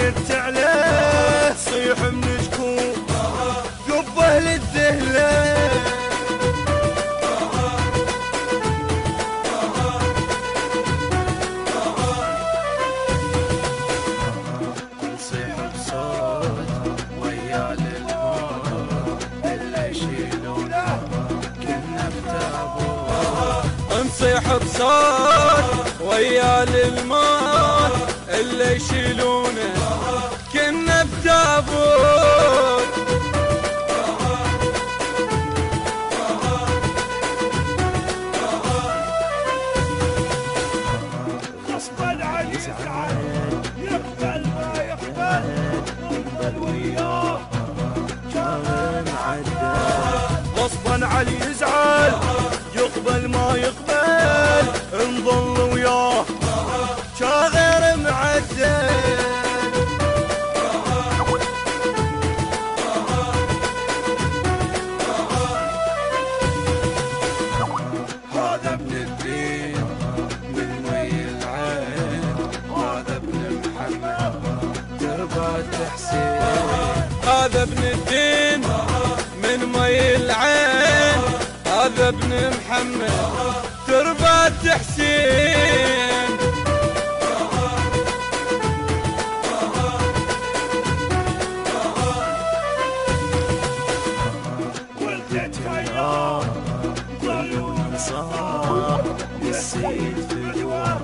بالسيد تعليه صيح من شكوك قبه للدهله نصيح بصوت ويا للموت اللي يشيلونه كنا بتابوت نصيح بصوت ويا للموت اللي يشيلونه كنا بتابوت غصبا عن يزعل يقبل ما يقبل نقبل وياه كان معدل غصبا علي يزعل يقبل ما يقبل نظل وياه كغير معدل هذا ابن الدين من مي العين هذا ابن محمد تربة حسين هذا ابن الدين من مي العين هذا ابن محمد تربة حسين ولدت خيار ظلوا نصار للسيد فدوى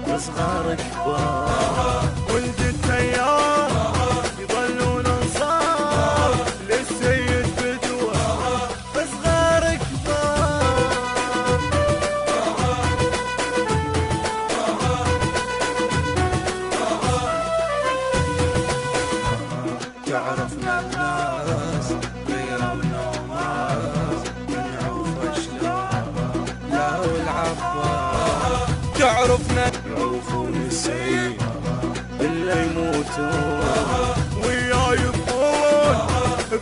وصغار كبار ولد التيار يظلون انصار للسيد فدوى بصغار كبار تعرفنا الناس غيروا النوماس نعوف شلون لا والعباس تعرفنا يعوفون السيد اللي يموتون ويا يبقون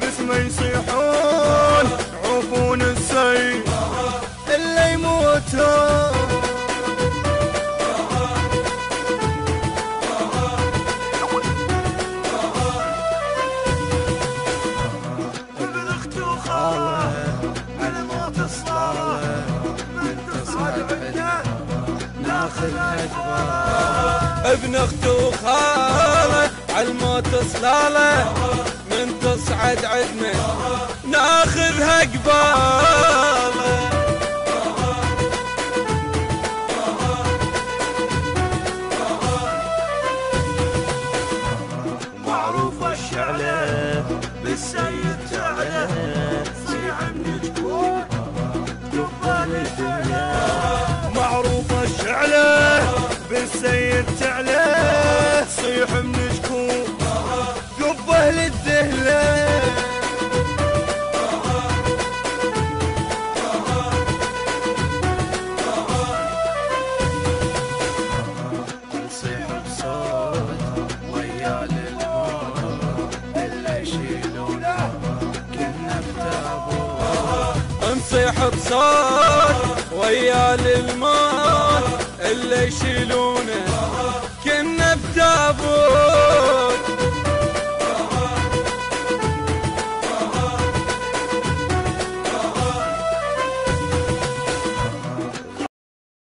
باسمه يصيحون عوفون السيد اللي يموتون ابن اخت وخاله على موت الصلاله من تصعد عنا ناخذها جبال ابن اخت وخاله عالموت صلاله من تصعد عدنا ناخذها قباله معروف الشعله بالسيد تعله صيح من جبوك قبل الدنيا معروفة الشعله بالسيد تعليه صيح من شكوك قبه للدهله نصيح بصوت ويا للموت اللي يشيلونه كنا بتابوت نصيح بصوت ويا للموت اللي يشيلونه كنا بتابوت